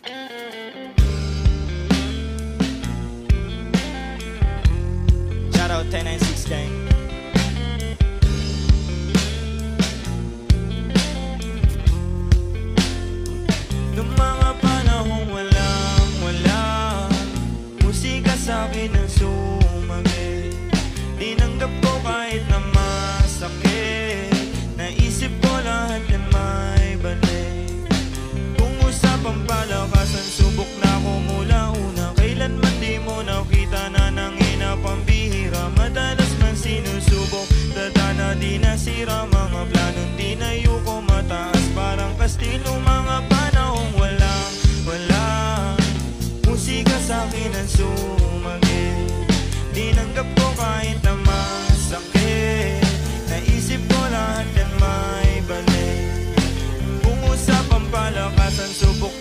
Shout out 1096 gang. Noong mga panahong walang-wala, musika sa'kin ang sumagi. Tinanggap ko kahit na masakit, naisip ko lahat yan may balik. Kung usapang palakasan, subok na ako mula una. Kailanman di mo nakita na nangina pambihira. Madalas man sinusubok, dadana di nasira. Mga planong di na yuko mataas, parang kastilo. Mga panahong walang-wala, musika sa'kin ang sumagi. Tinanggap ko kahit na masakit, naisip ko lahat yan may balik. Kung usapang palakasan, subok